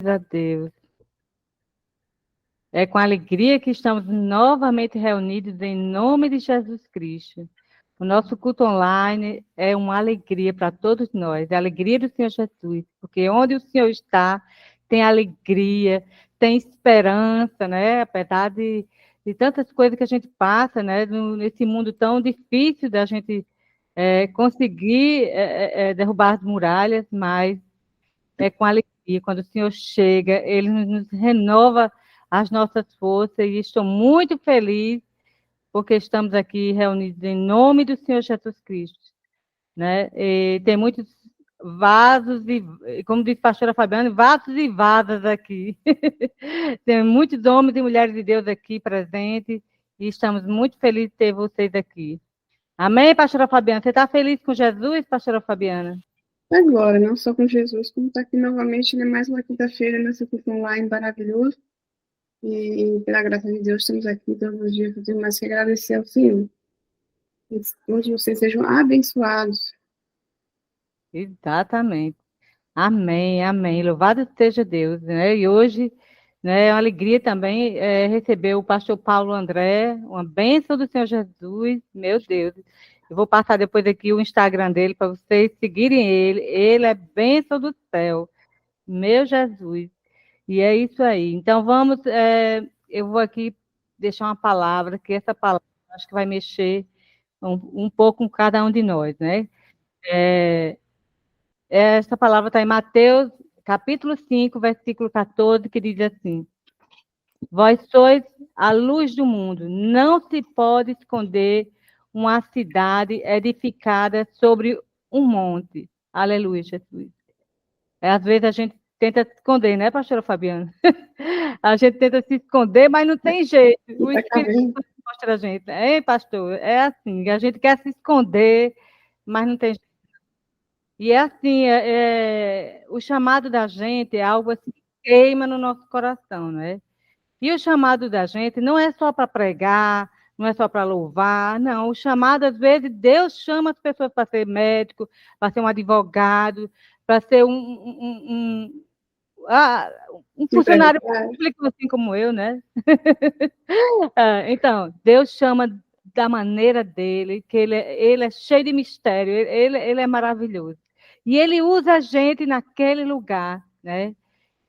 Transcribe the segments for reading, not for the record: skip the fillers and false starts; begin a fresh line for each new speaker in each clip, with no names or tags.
a Deus. É com alegria que estamos novamente reunidos em nome de Jesus Cristo. O nosso culto online é uma alegria para todos nós, é a alegria do Senhor Jesus, porque onde o Senhor está, tem alegria, tem esperança, né? Apesar de tantas coisas que a gente passa, né? Nesse mundo tão difícil da gente conseguir derrubar as muralhas, mas é com alegria. Quando o Senhor chega, Ele nos renova as nossas forças e estou muito feliz porque estamos aqui reunidos em nome do Senhor Jesus Cristo, né? E tem muitos vasos e, como disse a pastora Fabiana, vasos e vasas aqui. Tem muitos homens e mulheres de Deus aqui presentes e estamos muito felizes de ter vocês aqui. Amém, pastora Fabiana? Você está feliz com Jesus, pastora Fabiana?
Agora, não só com Jesus, como está aqui novamente, né? Mais uma quinta-feira nesse culto online maravilhoso. E pela graça de Deus, estamos aqui todos os dias, fazendo mais que agradecer ao Senhor. E hoje vocês sejam abençoados.
Exatamente. Amém, amém. Louvado seja Deus, né? E hoje, né, é uma alegria também receber o pastor Paulo André, uma bênção do Senhor Jesus, meu Deus. Eu vou passar depois aqui o Instagram dele para vocês seguirem ele. Ele é bênção do céu, meu Jesus. E é isso aí. Então vamos, eu vou aqui deixar uma palavra, que essa palavra acho que vai mexer um pouco com cada um de nós, né? Essa palavra está em Mateus, capítulo 5, versículo 14, que diz assim: Vós sois a luz do mundo, não se pode esconder uma cidade edificada sobre um monte. Aleluia, Jesus. Às vezes a gente tenta se esconder, né, pastora Fabiana? A gente tenta se esconder, mas não tem jeito.
E
O
está
Espírito
cabendo.
Santo mostra a gente. Ei, pastor, é assim, a gente quer se esconder, mas não tem jeito. E é assim, o chamado da gente é algo assim que queima no nosso coração, né? E o chamado da gente não é só para pregar, não é só para louvar, não. O chamado, às vezes, Deus chama as pessoas para ser médico, para ser um advogado, para ser ah, um funcionário
Empresário.
público, assim como eu, né? Então, Deus chama da maneira dele, que ele é cheio de mistério, ele é maravilhoso. E ele usa a gente naquele lugar, né?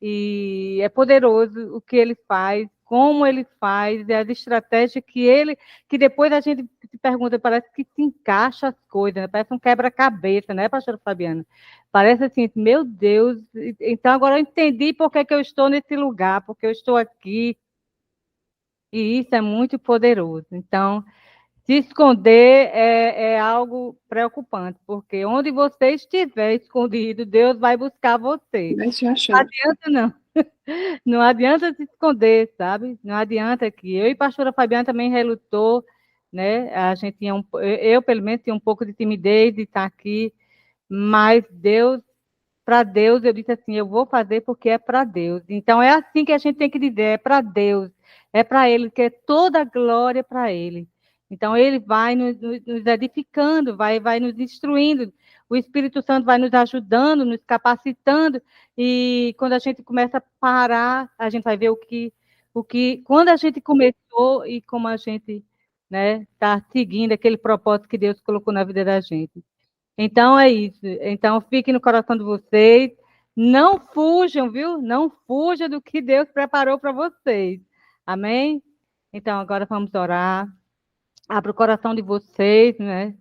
E é poderoso o que ele faz, como ele faz, e as estratégias que depois a gente se pergunta, parece que se encaixa as coisas, né? Parece um quebra-cabeça, né, pastora Fabiana? Parece assim, meu Deus, então agora eu entendi por que eu estou nesse lugar, porque eu estou aqui, e isso é muito poderoso. Então, se esconder é algo preocupante, porque onde você estiver escondido, Deus vai buscar você.
Vai te
Não
achar.
adianta, não. Não adianta se esconder, sabe? Não adianta que eu e a pastora Fabiana também relutou, né? A gente tinha eu pelo menos tinha um pouco de timidez de estar aqui, mas para Deus, eu disse assim, eu vou fazer porque é para Deus. Então é assim que a gente tem que dizer, é para Deus, é para Ele, que é toda a glória para Ele. Então Ele vai nos edificando, vai nos instruindo, o Espírito Santo vai nos ajudando, nos capacitando, e quando a gente começa a parar, a gente vai ver quando a gente começou e como a gente, né, está seguindo aquele propósito que Deus colocou na vida da gente. Então é isso. Então fique no coração de vocês. Não fujam, viu? Não fujam do que Deus preparou para vocês. Amém? Então agora vamos orar. Abra o coração de vocês, né?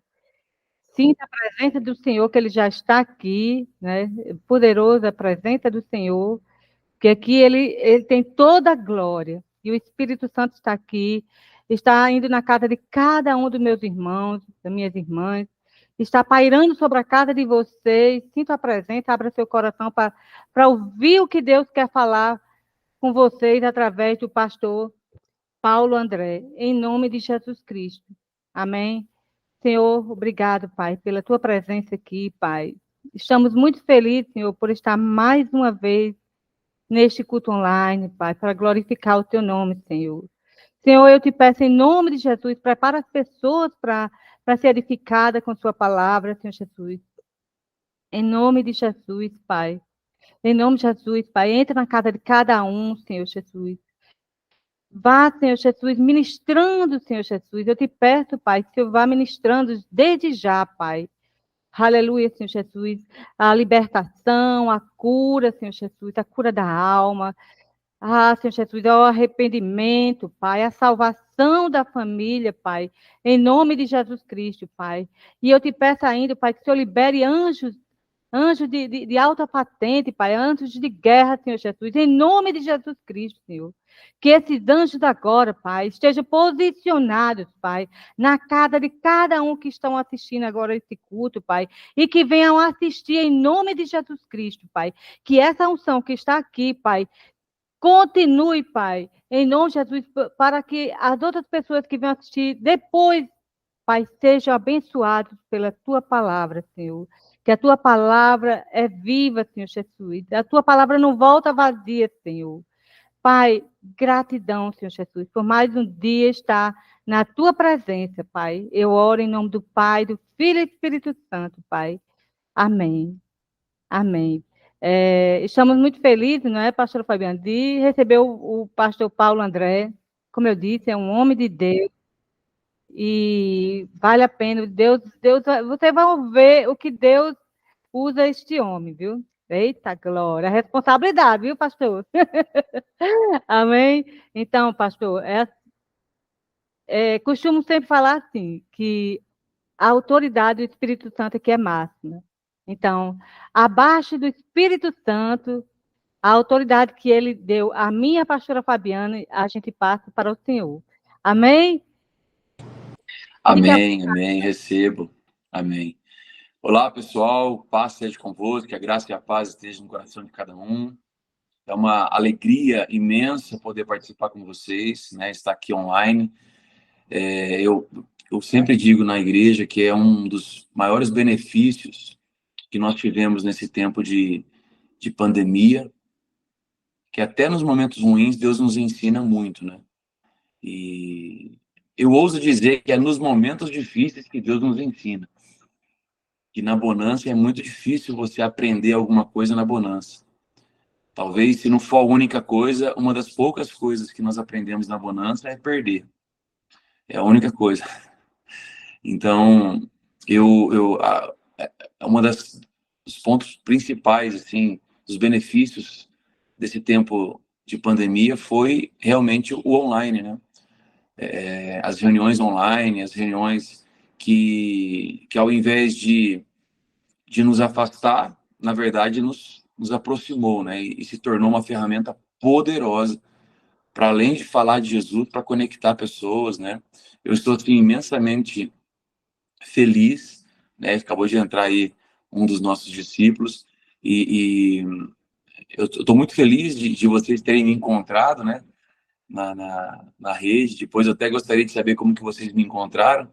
Sinta a presença do Senhor, que Ele já está aqui, né? Poderosa a presença do Senhor, que aqui ele tem toda a glória. E o Espírito Santo está aqui, está indo na casa de cada um dos meus irmãos, das minhas irmãs, está pairando sobre a casa de vocês. Sinta a presença, abra seu coração para ouvir o que Deus quer falar com vocês através do pastor Paulo André, em nome de Jesus Cristo. Amém. Senhor, obrigado, Pai, pela tua presença aqui, Pai. Estamos muito felizes, Senhor, por estar mais uma vez neste culto online, Pai, para glorificar o teu nome, Senhor. Senhor, eu te peço em nome de Jesus, prepara as pessoas para ser edificada com sua palavra, Senhor Jesus. Em nome de Jesus, Pai. Em nome de Jesus, Pai, entra na casa de cada um, Senhor Jesus. Vá, Senhor Jesus, ministrando, Senhor Jesus. Eu te peço, Pai, que o Senhor vá ministrando desde já, Pai. Aleluia, Senhor Jesus. A libertação, a cura, Senhor Jesus, a cura da alma. Senhor Jesus, é o arrependimento, Pai, a salvação da família, Pai, em nome de Jesus Cristo, Pai. E eu te peço ainda, Pai, que o Senhor libere anjos, anjos de alta patente, Pai, anjos de guerra, Senhor Jesus, em nome de Jesus Cristo, Senhor. Que esses anjos agora, Pai, estejam posicionados, Pai, na casa de cada um que estão assistindo agora esse culto, Pai, e que venham assistir em nome de Jesus Cristo, Pai. Que essa unção que está aqui, Pai, continue, Pai, em nome de Jesus, para que as outras pessoas que vão assistir depois, Pai, sejam abençoados pela Tua palavra, Senhor. Que a Tua palavra é viva, Senhor Jesus. A Tua palavra não volta vazia, Senhor. Pai, gratidão, Senhor Jesus, por mais um dia estar na Tua presença, Pai. Eu oro em nome do Pai, do Filho e do Espírito Santo, Pai. Amém. Amém. Estamos muito felizes, não é, pastor Fabiano, de receber o pastor Paulo André. Como eu disse, é um homem de Deus e vale a pena. Deus, você vai ver o que Deus usa este homem, viu? Eita glória, responsabilidade, viu, pastor? Amém? Então, pastor, costumo sempre falar assim, que a autoridade do Espírito Santo aqui é máxima. Então, abaixo do Espírito Santo, a autoridade que ele deu à minha pastora Fabiana, a gente passa para o Senhor. Amém?
Amém, amém, recebo. Amém. Olá, pessoal, paz seja convosco, que a graça e a paz estejam no coração de cada um. É uma alegria imensa poder participar com vocês, né? Estar aqui online. Eu sempre digo na igreja que é um dos maiores benefícios que nós tivemos nesse tempo de pandemia, que até nos momentos ruins Deus nos ensina muito, né? E eu ouso dizer que é nos momentos difíceis que Deus nos ensina. Que na bonança é muito difícil você aprender alguma coisa na bonança. Talvez, se não for a única coisa, uma das poucas coisas que nós aprendemos na bonança é perder. É a única coisa. Então, uma dos pontos principais, assim, dos benefícios desse tempo de pandemia foi realmente o online, né? As reuniões online, as reuniões que ao invés de nos afastar, na verdade, nos aproximou, né? E se tornou uma ferramenta poderosa para, além de falar de Jesus, para conectar pessoas, né? Eu estou, assim, imensamente feliz, né? Acabou de entrar aí um dos nossos discípulos e eu estou muito feliz de vocês terem me encontrado, né? Na rede. Depois eu até gostaria de saber como que vocês me encontraram.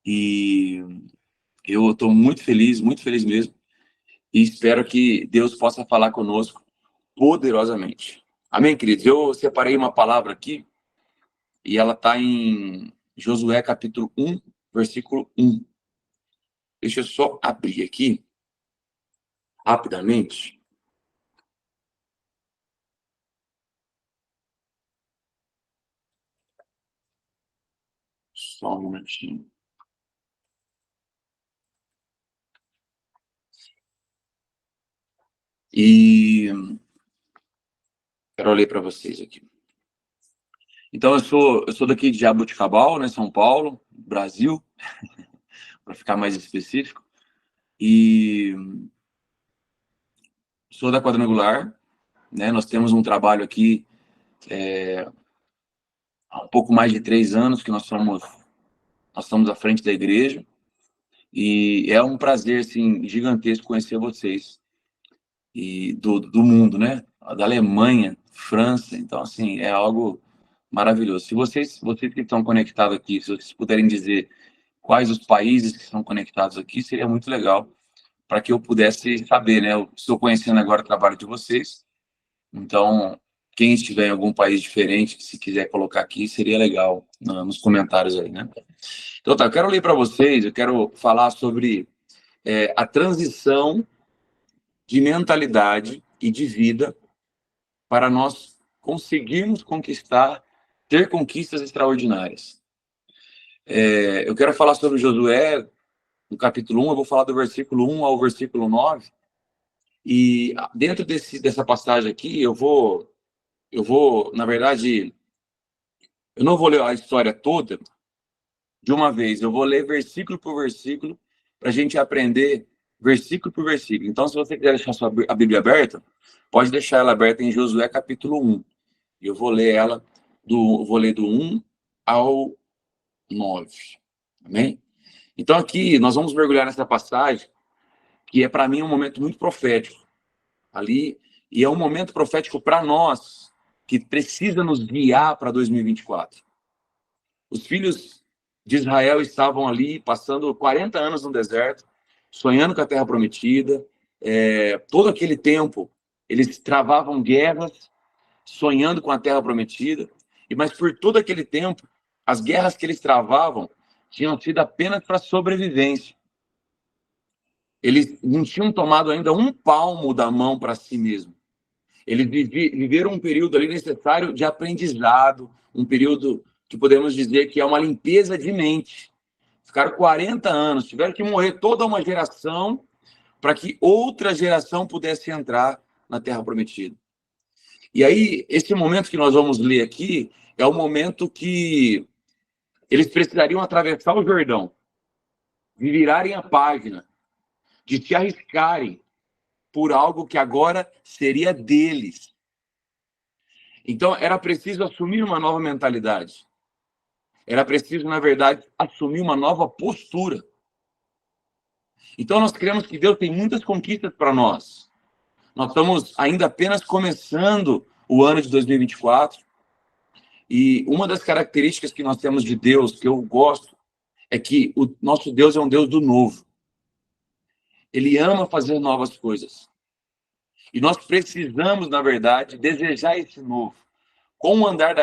E eu estou muito feliz mesmo. E espero que Deus possa falar conosco poderosamente. Amém, queridos? Eu separei uma palavra aqui e ela está em Josué capítulo 1, versículo 1. Deixa eu só abrir aqui rapidamente. Só um momentinho. E quero ler para vocês aqui. Então, eu sou daqui de Jaboticabal, né, São Paulo, Brasil, para ficar mais específico. E sou da Quadrangular, né? Nós temos um trabalho aqui há um pouco mais de 3 anos que nós estamos à frente da igreja. E é um prazer, assim, gigantesco conhecer vocês e do mundo, né? Da Alemanha, França. Então, assim, é algo maravilhoso. Se vocês que estão conectados aqui, se vocês puderem dizer quais os países que estão conectados aqui, seria muito legal para que eu pudesse saber, né? Eu estou conhecendo agora o trabalho de vocês, então quem estiver em algum país diferente, que se quiser colocar aqui, seria legal nos comentários aí, né? Então tá, eu quero ler para vocês, eu quero falar sobre a transição de mentalidade e de vida para nós conseguirmos ter conquistas extraordinárias. Eu quero falar sobre Josué, no capítulo 1, eu vou falar do versículo 1 ao versículo 9, e dentro dessa passagem aqui, eu vou, na verdade, eu não vou ler a história toda de uma vez, eu vou ler versículo por versículo, para a gente aprender versículo por versículo. Então, se você quiser deixar a Bíblia aberta, pode deixar ela aberta em Josué capítulo 1. Eu vou ler ela, vou ler do 1 ao 9. Amém? Então, aqui, nós vamos mergulhar nessa passagem, que é, para mim, um momento muito profético. Ali, e é um momento profético para nós, que precisa nos guiar para 2024. Os filhos de Israel estavam ali, passando 40 anos no deserto, sonhando com a terra prometida. Todo aquele tempo, eles travavam guerras, sonhando com a terra prometida. Mas por todo aquele tempo, as guerras que eles travavam tinham sido apenas para sobrevivência. Eles não tinham tomado ainda um palmo da mão para si mesmo. Eles viveram um período ali necessário de aprendizado, um período que podemos dizer que é uma limpeza de mente. Ficaram 40 anos, tiveram que morrer toda uma geração para que outra geração pudesse entrar na Terra Prometida. E aí, esse momento que nós vamos ler aqui é o momento que eles precisariam atravessar o Jordão, de virarem a página, de se arriscarem por algo que agora seria deles. Então, era preciso assumir uma nova mentalidade. Era preciso, na verdade, assumir uma nova postura. Então, nós cremos que Deus tem muitas conquistas para nós. Nós estamos ainda apenas começando o ano de 2024. E uma das características que nós temos de Deus, que eu gosto, é que o nosso Deus é um Deus do novo. Ele ama fazer novas coisas. E nós precisamos, na verdade, desejar esse novo. Com o andar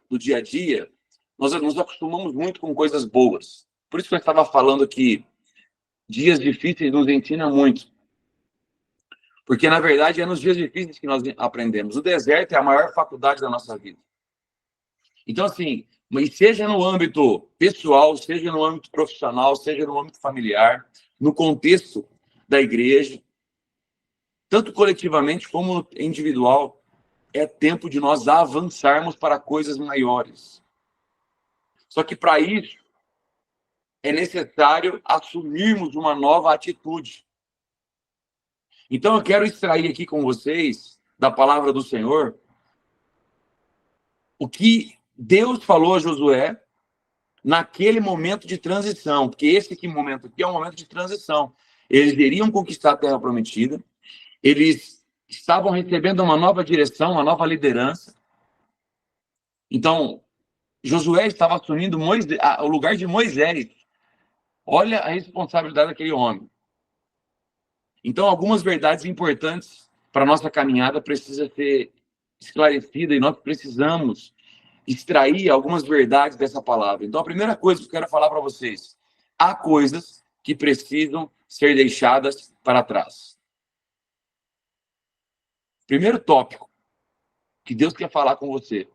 do dia a dia, nós nos acostumamos muito com coisas boas. Por isso que eu estava falando que dias difíceis nos ensinam muito. Porque, na verdade, é nos dias difíceis que nós aprendemos. O deserto é a maior faculdade da nossa vida. Então, assim, mas seja no âmbito pessoal, seja no âmbito profissional, seja no âmbito familiar, no contexto da igreja, tanto coletivamente como individual, é tempo de nós avançarmos para coisas maiores. Só que para isso é necessário assumirmos uma nova atitude. Então eu quero extrair aqui com vocês, da palavra do Senhor, o que Deus falou a Josué naquele momento de transição, porque esse momento aqui é um momento de transição. Eles iriam conquistar a Terra Prometida, eles estavam recebendo uma nova direção, uma nova liderança. Então, Josué estava assumindo o lugar de Moisés. Olha a responsabilidade daquele homem. Então, algumas verdades importantes para a nossa caminhada precisam ser esclarecidas e nós precisamos extrair algumas verdades dessa palavra. Então, a primeira coisa que eu quero falar para vocês, há coisas que precisam ser deixadas para trás. Primeiro tópico que Deus quer falar com você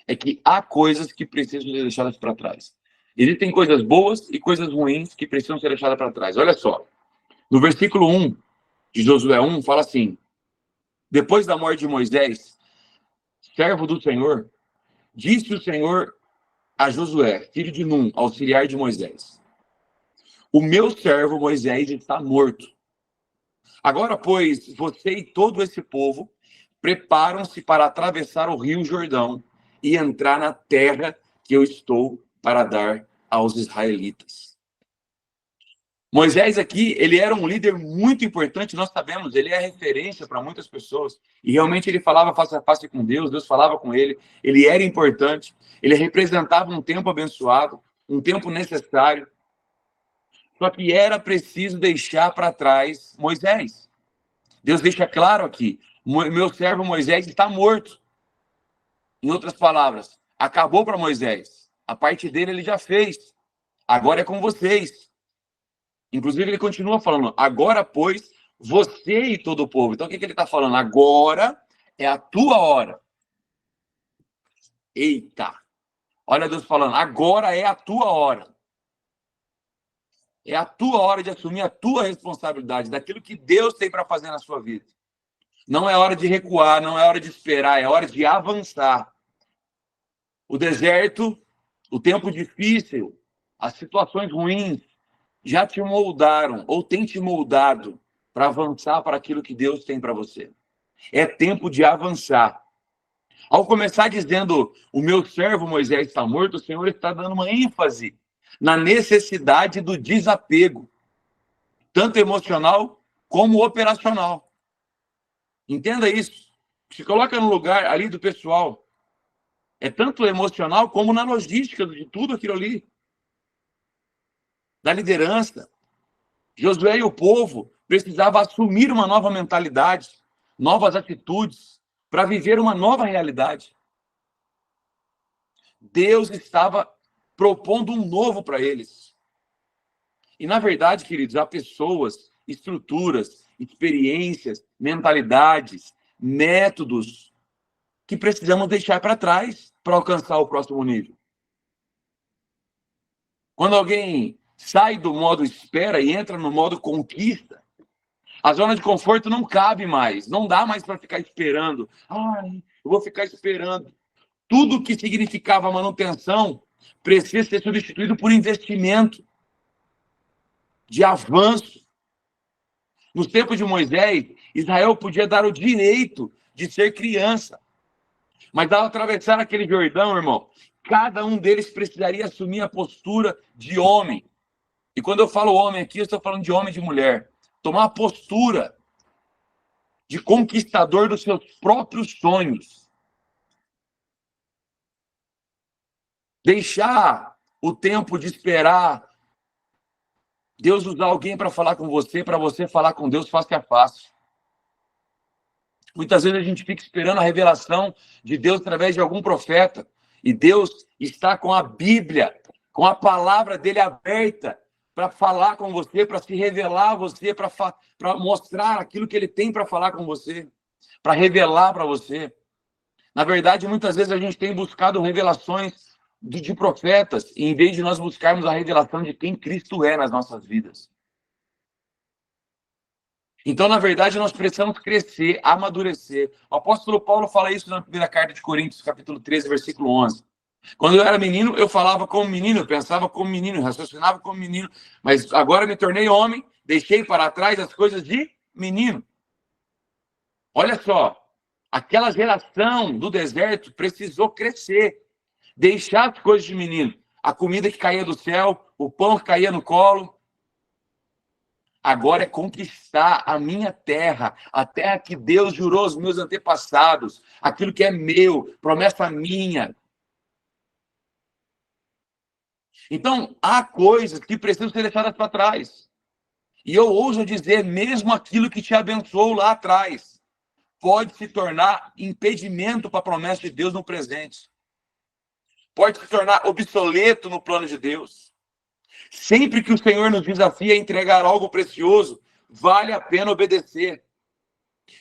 é que há coisas que precisam ser deixadas para trás. Existem coisas boas e coisas ruins que precisam ser deixadas para trás. Olha só, no versículo 1 de Josué 1, fala assim: depois da morte de Moisés, servo do Senhor, disse o Senhor a Josué, filho de Num, auxiliar de Moisés: o meu servo Moisés está morto. Agora, pois, você e todo esse povo preparam-se para atravessar o rio Jordão e entrar na terra que eu estou para dar aos israelitas. Moisés aqui, ele era um líder muito importante, nós sabemos, ele é referência para muitas pessoas, e realmente ele falava face a face com Deus, Deus falava com ele era importante, ele representava um tempo abençoado, um tempo necessário, só que era preciso deixar para trás Moisés. Deus deixa claro aqui, meu servo Moisés está morto. Em outras palavras, acabou para Moisés. A parte dele ele já fez. Agora é com vocês. Inclusive ele continua falando, agora, pois, Você e todo o povo. Então, o que ele está falando? Agora é a tua hora. Eita! Olha Deus falando, agora é a tua hora. É a tua hora de assumir a tua responsabilidade, daquilo que Deus tem para fazer na sua vida. Não é hora de recuar, não é hora de esperar, é hora de avançar. O deserto, o tempo difícil, as situações ruins já te moldaram ou tem te moldado para avançar para aquilo que Deus tem para você. É tempo de avançar. Ao começar dizendo, o meu servo Moisés está morto, o Senhor está dando uma ênfase na necessidade do desapego, tanto emocional como operacional. Entenda isso. Se coloca no lugar ali do pessoal. É tanto emocional como na logística de tudo aquilo ali. Da liderança. Josué e o povo precisavam assumir uma nova mentalidade, novas atitudes, para viver uma nova realidade. Deus estava propondo um novo para eles. E, na verdade, queridos, há pessoas, estruturas, experiências, mentalidades, métodos que precisamos deixar para trás para alcançar o próximo nível. Quando alguém sai do modo espera e entra no modo conquista, a zona de conforto não cabe mais, não dá mais para ficar esperando. Ai, eu vou ficar esperando. Tudo que significava manutenção precisa ser substituído por investimento de avanço. Nos tempos de Moisés, Israel podia dar o direito de ser criança. Mas ao atravessar aquele Jordão, irmão, cada um deles precisaria assumir a postura de homem. E quando eu falo homem aqui, eu estou falando de homem e de mulher. Tomar a postura de conquistador dos seus próprios sonhos. Deixar o tempo de esperar Deus usar alguém para falar com você, para você falar com Deus face a face. Muitas vezes a gente fica esperando a revelação de Deus através de algum profeta. E Deus está com a Bíblia, com a palavra dele aberta para falar com você, para se revelar a você, para mostrar aquilo que ele tem para falar com você, para revelar para você. Na verdade, muitas vezes a gente tem buscado revelações de profetas, em vez de nós buscarmos a revelação de quem Cristo é nas nossas vidas. Então, na verdade, nós precisamos crescer, amadurecer. O apóstolo Paulo fala isso na primeira carta de Coríntios, capítulo 13, versículo 11. Quando eu era menino, eu falava como menino, eu pensava como menino, eu raciocinava como menino. Mas agora me tornei homem, deixei para trás as coisas de menino. Olha só, aquela geração do deserto precisou crescer, deixar as coisas de menino. A comida que caía do céu, o pão que caía no colo. Agora é conquistar a minha terra, a terra que Deus jurou aos meus antepassados, aquilo que é meu, promessa minha. Então, há coisas que precisam ser deixadas para trás. E eu ouso dizer, mesmo aquilo que te abençoou lá atrás, pode se tornar impedimento para a promessa de Deus no presente. Pode se tornar obsoleto no plano de Deus. Sempre que o Senhor nos desafia a entregar algo precioso, vale a pena obedecer.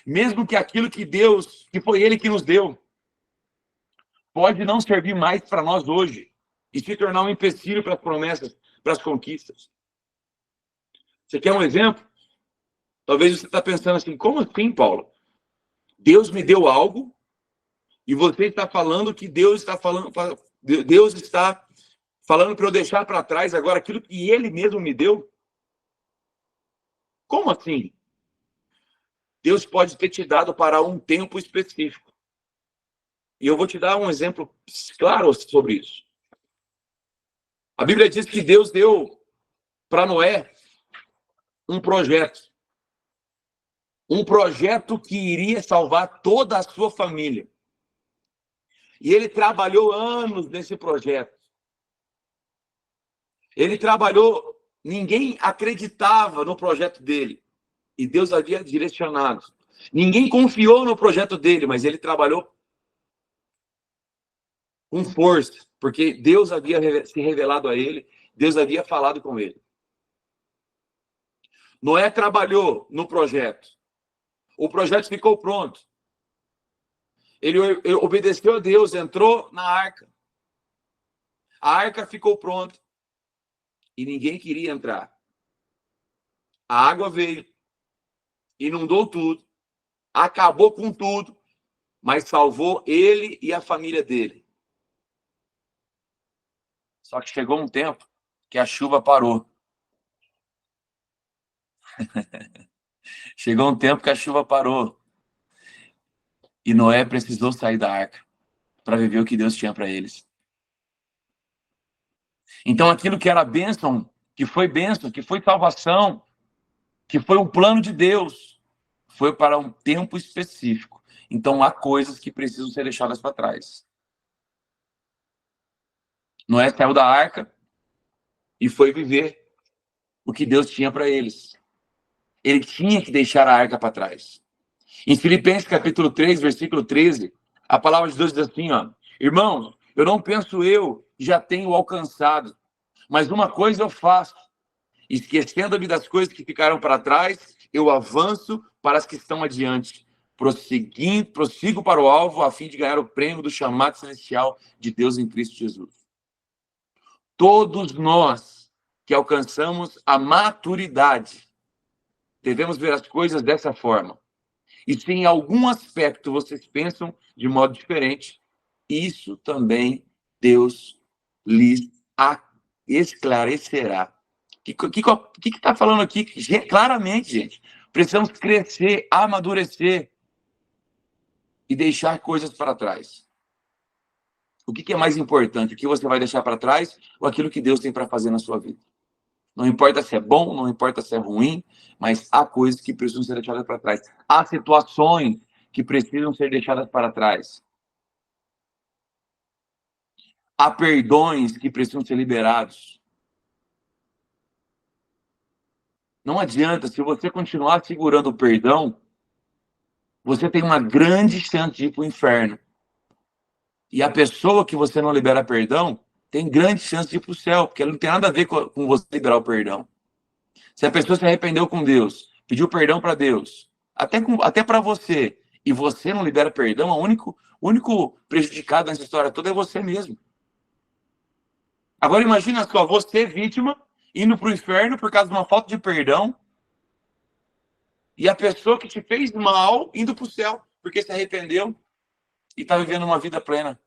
Mesmo que aquilo que foi Ele que nos deu, pode não servir mais para nós hoje e se tornar um empecilho para as promessas, para as conquistas. Você quer um exemplo? Talvez você está pensando assim, como assim, Paulo? Deus me deu algo e você está falando que Deus está falando para eu deixar para trás agora aquilo que Ele mesmo me deu? Como assim? Deus pode ter te dado para um tempo específico. E eu vou te dar um exemplo claro sobre isso. A Bíblia diz que Deus deu para Noé um projeto. Um projeto que iria salvar toda a sua família. E ele trabalhou anos nesse projeto. Ele trabalhou, ninguém acreditava no projeto dele. E Deus havia direcionado. Ninguém confiou no projeto dele, mas ele trabalhou com força, porque Deus havia se revelado a ele, Deus havia falado com ele. Noé trabalhou no projeto. O projeto ficou pronto. Ele obedeceu a Deus, entrou na arca. A arca ficou pronta. E ninguém queria entrar. A água veio, inundou tudo, acabou com tudo, mas salvou ele e a família dele. Só que chegou um tempo que a chuva parou. Chegou um tempo que a chuva parou. E Noé precisou sair da arca para viver o que Deus tinha para eles. Então, aquilo que era bênção, que foi salvação, que foi um plano de Deus, foi para um tempo específico. Então, há coisas que precisam ser deixadas para trás. Noé saiu da arca e foi viver o que Deus tinha para eles. Ele tinha que deixar a arca para trás. Em Filipenses capítulo 3, versículo 13, a palavra de Deus diz assim, ó: irmãos, eu não penso eu já tenho alcançado, mas uma coisa eu faço, esquecendo-me das coisas que ficaram para trás, eu avanço para as que estão adiante, prossigo para o alvo a fim de ganhar o prêmio do chamado celestial de Deus em Cristo Jesus. Todos nós que alcançamos a maturidade, devemos ver as coisas dessa forma. E se em algum aspecto vocês pensam de modo diferente, isso também Deus lhes esclarecerá. O que está falando aqui? Claramente, gente, precisamos crescer, amadurecer e deixar coisas para trás. O que é mais importante? O que você vai deixar para trás ou aquilo que Deus tem para fazer na sua vida? Não importa se é bom, não importa se é ruim, mas há coisas que precisam ser deixadas para trás. Há situações que precisam ser deixadas para trás. Há perdões que precisam ser liberados. Não adianta, se você continuar segurando o perdão, você tem uma grande chance de ir para o inferno. E a pessoa que você não libera perdão tem grande chance de ir para o céu, porque ela não tem nada a ver com você liberar o perdão. Se a pessoa se arrependeu com Deus, pediu perdão para Deus, até para você, e você não libera perdão, o único prejudicado nessa história toda é você mesmo. Agora imagina só, você vítima, indo para o inferno por causa de uma falta de perdão, e a pessoa que te fez mal indo para o céu, porque se arrependeu e está vivendo uma vida plena.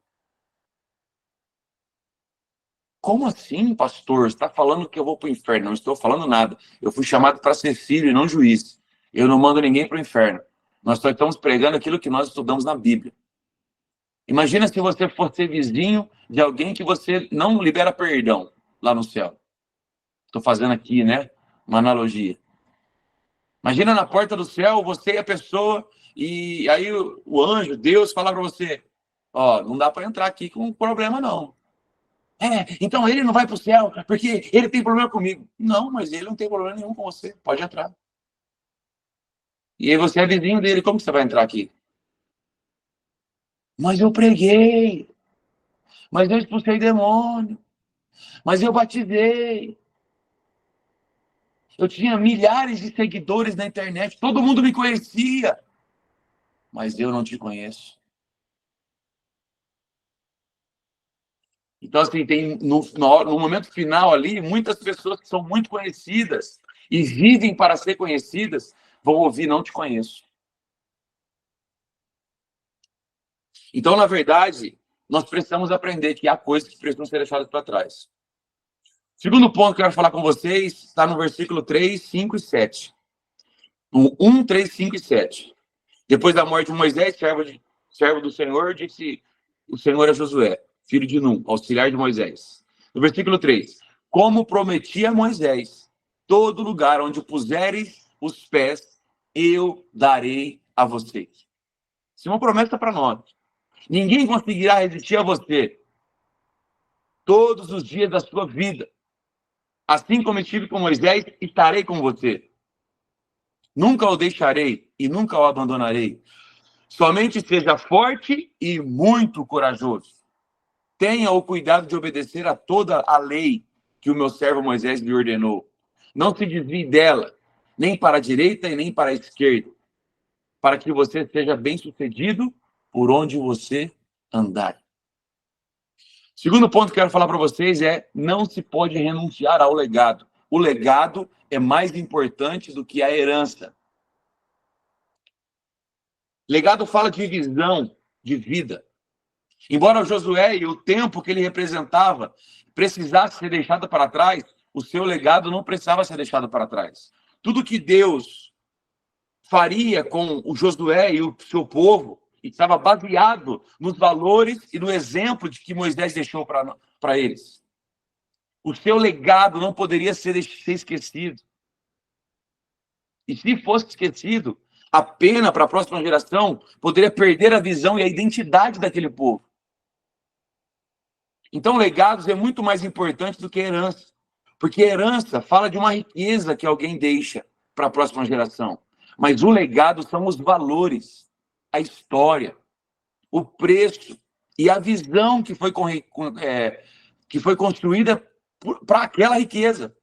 Como assim, pastor? Você está falando que eu vou para o inferno? Não estou falando nada. Eu fui chamado para ser filho e não juiz. Eu não mando ninguém para o inferno. Nós só estamos pregando aquilo que nós estudamos na Bíblia. Imagina se você fosse vizinho de alguém que você não libera perdão lá no céu. Estou fazendo aqui, né? Uma analogia. Imagina na porta do céu, você e a pessoa, e aí o anjo, Deus, fala para você: ó, não dá para entrar aqui com problema, não. Então ele não vai para o céu porque ele tem problema comigo. Não, mas ele não tem problema nenhum com você. Pode entrar. E aí você é vizinho dele, como que você vai entrar aqui? Mas eu preguei. Mas eu expulsei demônio. Mas eu batizei. Eu tinha milhares de seguidores na internet. Todo mundo me conhecia. Mas eu não te conheço. Então, assim, tem no momento final ali, muitas pessoas que são muito conhecidas e vivem para ser conhecidas, vão ouvir: não te conheço. Então, na verdade, nós precisamos aprender que há coisas que precisam ser deixadas para trás. Segundo ponto que eu quero falar com vocês está no versículo 3, 5 e 7. No 1, 3, 5 e 7. Depois da morte de Moisés, servo do Senhor, disse o Senhor a Josué, filho de Num, auxiliar de Moisés. No versículo 3. Como prometi a Moisés, todo lugar onde puseres os pés, eu darei a vocês. Isso é uma promessa para nós. Ninguém conseguirá resistir a você todos os dias da sua vida. Assim como estive com Moisés, estarei com você. Nunca o deixarei e nunca o abandonarei. Somente seja forte e muito corajoso. Tenha o cuidado de obedecer a toda a lei que o meu servo Moisés lhe ordenou. Não se desvie dela, nem para a direita e nem para a esquerda, para que você seja bem-sucedido por onde você andar. Segundo ponto que eu quero falar para vocês é: não se pode renunciar ao legado. O legado é mais importante do que a herança. Legado fala de visão, de vida. Embora Josué e o tempo que ele representava precisasse ser deixado para trás, o seu legado não precisava ser deixado para trás. Tudo que Deus faria com o Josué e o seu povo estava baseado nos valores e no exemplo de que Moisés deixou para eles. O seu legado não poderia ser esquecido. E se fosse esquecido, a pena para a próxima geração poderia perder a visão e a identidade daquele povo. Então, legados é muito mais importante do que herança. Porque herança fala de uma riqueza que alguém deixa para a próxima geração. Mas o legado são os valores, a história, o preço e a visão que foi construída para aquela riqueza.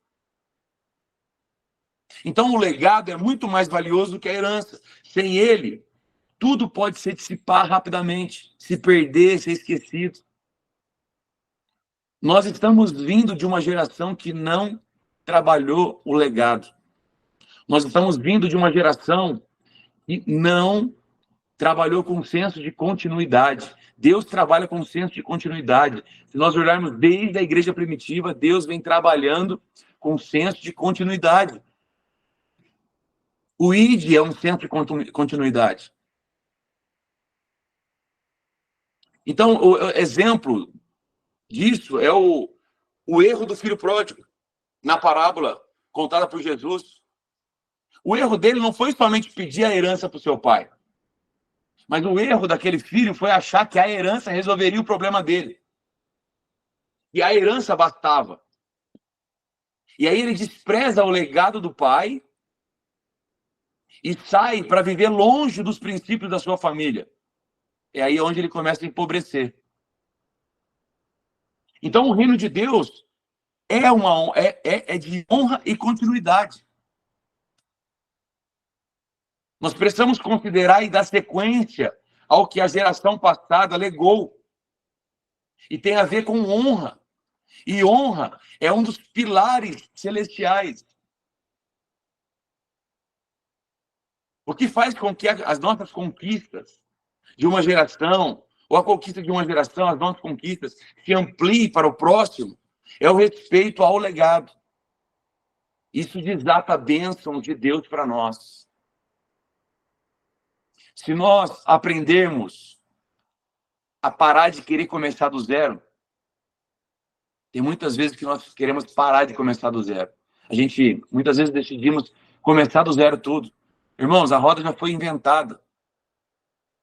Então, o legado é muito mais valioso do que a herança. Sem ele, tudo pode se dissipar rapidamente, se perder, ser esquecido. Nós estamos vindo de uma geração que não trabalhou o legado. Nós estamos vindo de uma geração que não trabalhou com senso de continuidade. Deus trabalha com senso de continuidade. Se nós olharmos desde a igreja primitiva, Deus vem trabalhando com senso de continuidade. O ID é um senso de continuidade. Então, o exemplo disso é o erro do filho pródigo, na parábola contada por Jesus. O erro dele não foi somente pedir a herança para o seu pai, mas o erro daquele filho foi achar que a herança resolveria o problema dele. E a herança bastava. E aí ele despreza o legado do pai e sai para viver longe dos princípios da sua família. É aí onde ele começa a empobrecer. Então, o reino de Deus é de honra e continuidade. Nós precisamos considerar e dar sequência ao que a geração passada legou. E tem a ver com honra. E honra é um dos pilares celestiais. O que faz com que as nossas conquistas de uma geração, ou a conquista de uma geração, as nossas conquistas, se ampliem para o próximo, é o respeito ao legado. Isso desata a bênção de Deus para nós. Se nós aprendermos a parar de querer começar do zero, tem muitas vezes que nós queremos parar de começar do zero. A gente, muitas vezes, decidimos começar do zero tudo. Irmãos, a roda já foi inventada.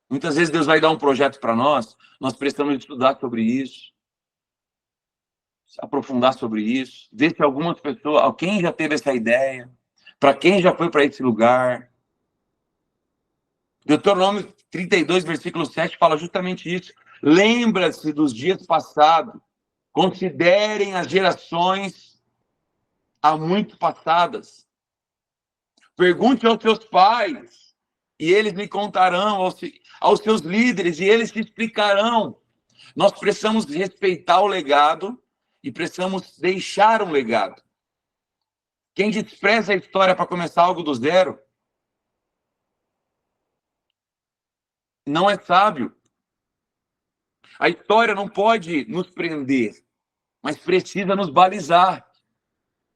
Muitas vezes Deus vai dar um projeto para nós precisamos estudar sobre isso, se aprofundar sobre isso, ver se algumas pessoas, alguém já teve essa ideia, para quem já foi para esse lugar. Deuteronômio 32, versículo 7, fala justamente isso. Lembra-se dos dias passados, considerem as gerações há muito passadas. Pergunte aos seus pais, e eles lhe contarão, aos seus líderes, e eles te explicarão. Nós precisamos respeitar o legado e precisamos deixar um legado. Quem despreza a história para começar algo do zero não é sábio. A história não pode nos prender, mas precisa nos balizar,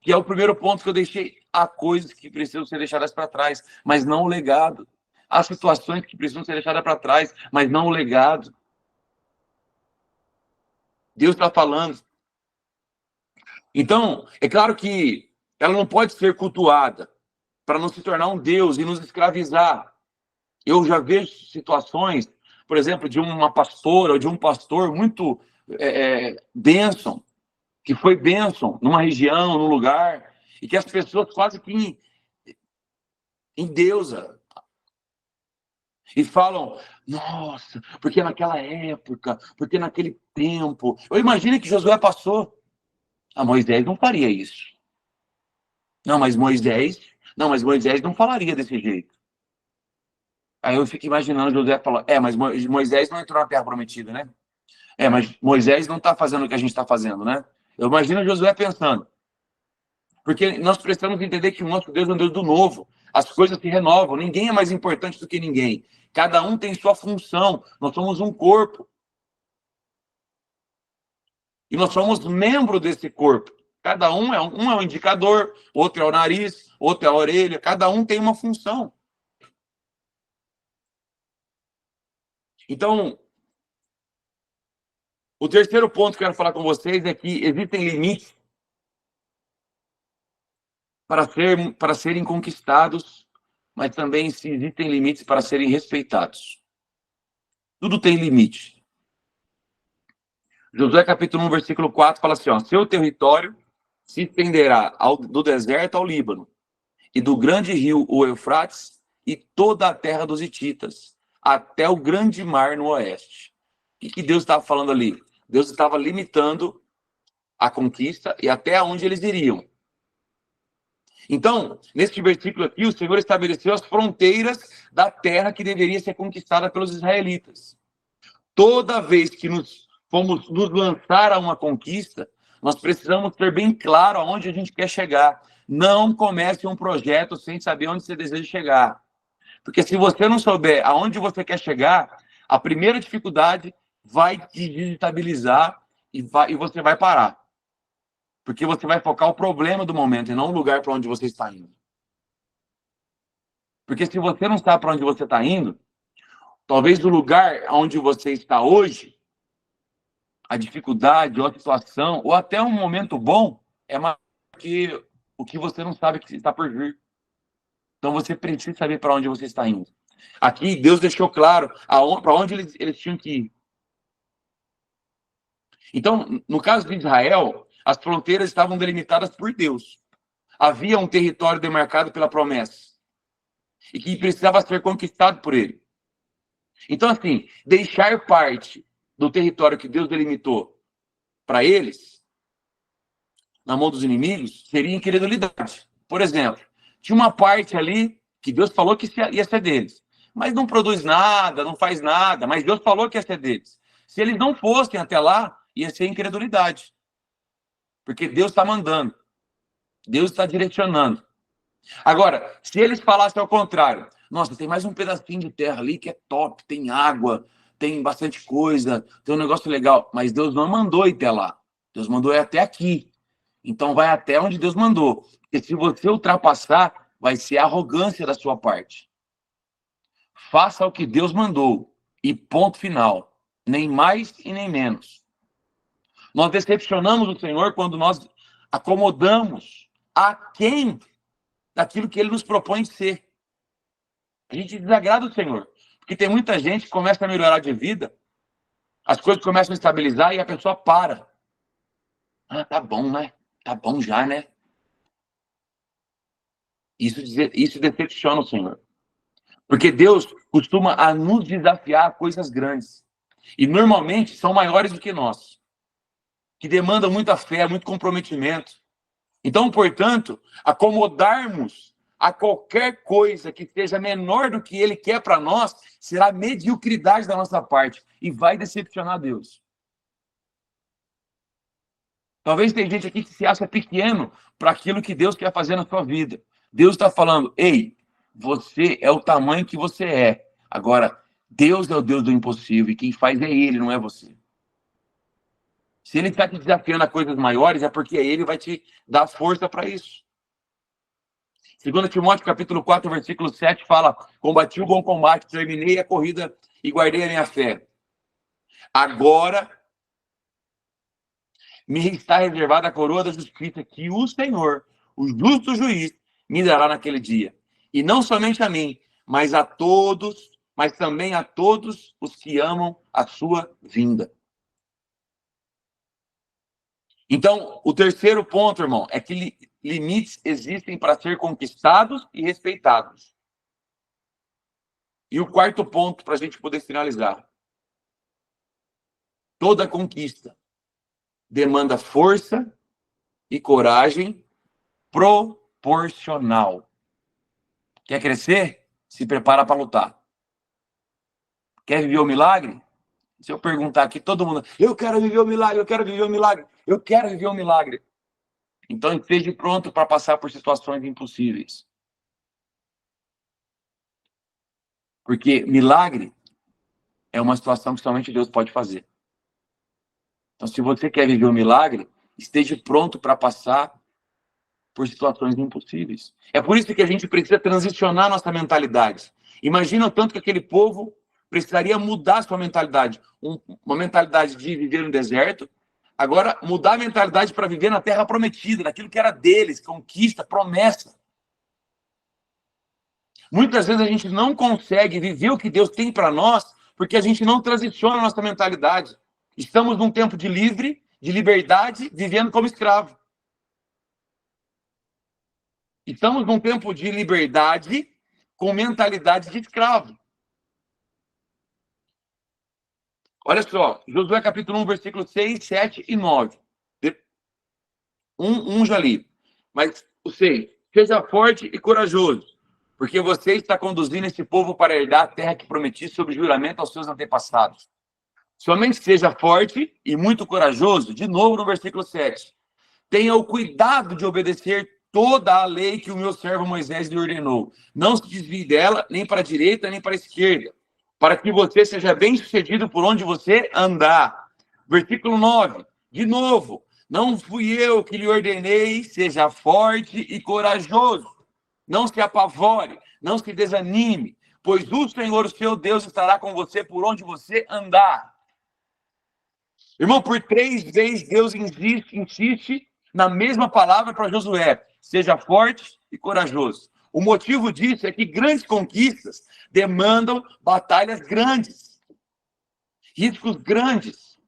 que é o primeiro ponto que eu deixei. Há coisas que precisam ser deixadas para trás, mas não o legado. Há situações que precisam ser deixadas para trás, mas não o legado. Deus está falando. Então, é claro que ela não pode ser cultuada para não se tornar um Deus e nos escravizar. Eu já vejo situações, por exemplo, de uma pastora ou de um pastor muito bênção, que foi bênção numa região, num lugar, e que as pessoas quase que endeusam. E falam, nossa, porque naquela época, porque naquele tempo. Eu imagino que Josué passou. Moisés não faria isso. Não, mas Moisés Não, mas Moisés não falaria desse jeito. Aí eu fico imaginando Josué falando, mas Moisés não entrou na Terra Prometida, né? Mas Moisés não está fazendo o que a gente está fazendo, né? Eu imagino Josué pensando. Porque nós precisamos entender que o nosso Deus é um Deus do novo. As coisas se renovam. Ninguém é mais importante do que ninguém. Cada um tem sua função. Nós somos um corpo. E nós somos membro desse corpo. Cada um é um indicador, outro é o nariz, outro é a orelha. Cada um tem uma função. Então, o terceiro ponto que eu quero falar com vocês é que existem limites para serem conquistados, mas também existem limites para serem respeitados. Tudo tem limite. Josué capítulo 1, versículo 4 fala assim, seu território se estenderá do deserto ao Líbano, e do grande rio, o Eufrates, e toda a terra dos hititas, até o grande mar no oeste. O que Deus estava falando ali? Deus estava limitando a conquista e até onde eles iriam. Então, neste versículo aqui, o Senhor estabeleceu as fronteiras da terra que deveria ser conquistada pelos israelitas. Toda vez que nos lançar a uma conquista, nós precisamos ter bem claro aonde a gente quer chegar. Não comece um projeto sem saber onde você deseja chegar. Porque se você não souber aonde você quer chegar, a primeira dificuldade vai te desestabilizar e você vai parar. Porque você vai focar o problema do momento e não o lugar para onde você está indo. Porque se você não sabe para onde você está indo, talvez o lugar onde você está hoje, a dificuldade, ou a situação, ou até um momento bom, é maior que o que você não sabe que está por vir. Então você precisa saber para onde você está indo. Aqui Deus deixou claro para onde eles tinham que ir. Então, no caso de Israel, as fronteiras estavam delimitadas por Deus. Havia um território demarcado pela promessa e que precisava ser conquistado por ele. Então, assim, deixar parte do território que Deus delimitou para eles, na mão dos inimigos, seria incredulidade. Por exemplo, tinha uma parte ali que Deus falou que ia ser deles, mas não produz nada, não faz nada, mas Deus falou que ia ser deles. Se eles não fossem até lá, ia ser incredulidade. Porque Deus está mandando. Deus está direcionando. Agora, se eles falassem ao contrário, nossa, tem mais um pedacinho de terra ali que é top, tem água, tem bastante coisa, tem um negócio legal, mas Deus não mandou ir até lá. Deus mandou ir até aqui. Então vai até onde Deus mandou. Porque se você ultrapassar, vai ser arrogância da sua parte. Faça o que Deus mandou e ponto final. Nem mais e nem menos. Nós decepcionamos o Senhor quando nós acomodamos aquém daquilo que Ele nos propõe ser. A gente desagrada o Senhor. Porque tem muita gente que começa a melhorar de vida, as coisas começam a estabilizar e a pessoa para. Tá bom, né? Tá bom já, né? Isso decepciona o Senhor. Porque Deus costuma a nos desafiar a coisas grandes. E normalmente são maiores do que nós. Que demandam muita fé, muito comprometimento. Então, portanto, acomodarmos a qualquer coisa que seja menor do que Ele quer para nós, será mediocridade da nossa parte e vai decepcionar Deus. Talvez tem gente aqui que se acha pequeno para aquilo que Deus quer fazer na sua vida. Deus está falando, ei, você é o tamanho que você é. Agora, Deus é o Deus do impossível e quem faz é Ele, não é você. Se Ele está te desafiando a coisas maiores, é porque Ele vai te dar força para isso. 2 Timóteo, capítulo 4, versículo 7, fala, combati o bom combate, terminei a corrida e guardei a minha fé. Agora me está reservada a coroa da justiça que o Senhor, o justo juiz, me dará naquele dia. E não somente a mim, mas também a todos os que amam a sua vinda. Então, o terceiro ponto, irmão, é que limites existem para ser conquistados e respeitados. E o quarto ponto, para a gente poder finalizar. Toda conquista demanda força e coragem proporcional. Quer crescer? Se prepara para lutar. Quer viver o milagre? Se eu perguntar aqui, todo mundo, eu quero viver o milagre, eu quero viver o milagre, eu quero viver o milagre. Então, esteja pronto para passar por situações impossíveis. Porque milagre é uma situação que somente Deus pode fazer. Então, se você quer viver o milagre, esteja pronto para passar por situações impossíveis. É por isso que a gente precisa transicionar nossa mentalidade. Imagina o tanto que aquele povo precisaria mudar sua mentalidade. Uma mentalidade de viver no deserto, agora mudar a mentalidade para viver na terra prometida, naquilo que era deles, conquista, promessa. Muitas vezes a gente não consegue viver o que Deus tem para nós porque a gente não transiciona a nossa mentalidade. Estamos num tempo de liberdade, vivendo como escravo. Estamos num tempo de liberdade com mentalidade de escravo. Olha só, Josué capítulo 1, versículos 6, 7 e 9. Um já li. Mas o 6. Seja forte e corajoso, porque você está conduzindo esse povo para herdar a terra que prometi sob juramento aos seus antepassados. Somente seja forte e muito corajoso, de novo no versículo 7. Tenha o cuidado de obedecer toda a lei que o meu servo Moisés lhe ordenou. Não se desvie dela, nem para a direita, nem para a esquerda, para que você seja bem-sucedido por onde você andar. Versículo 9. De novo, não fui eu que lhe ordenei, seja forte e corajoso. Não se apavore, não se desanime, pois o Senhor, o seu Deus, estará com você por onde você andar. Irmão, por 3 vezes Deus insiste na mesma palavra para Josué. Seja forte e corajoso. O motivo disso é que grandes conquistas demandam batalhas grandes, riscos grandes,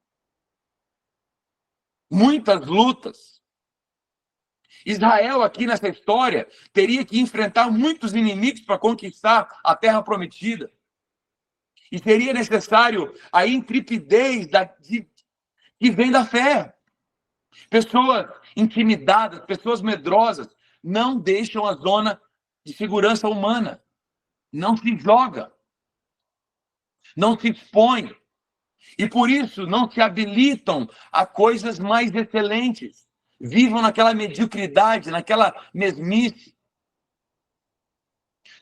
muitas lutas. Israel, aqui nessa história, teria que enfrentar muitos inimigos para conquistar a terra prometida. E seria necessário a intrepidez que vem da fé. Pessoas intimidadas, pessoas medrosas, não deixam a zona de segurança humana. Não se joga. Não se expõe. E por isso não se habilitam a coisas mais excelentes. Vivam naquela mediocridade, naquela mesmice.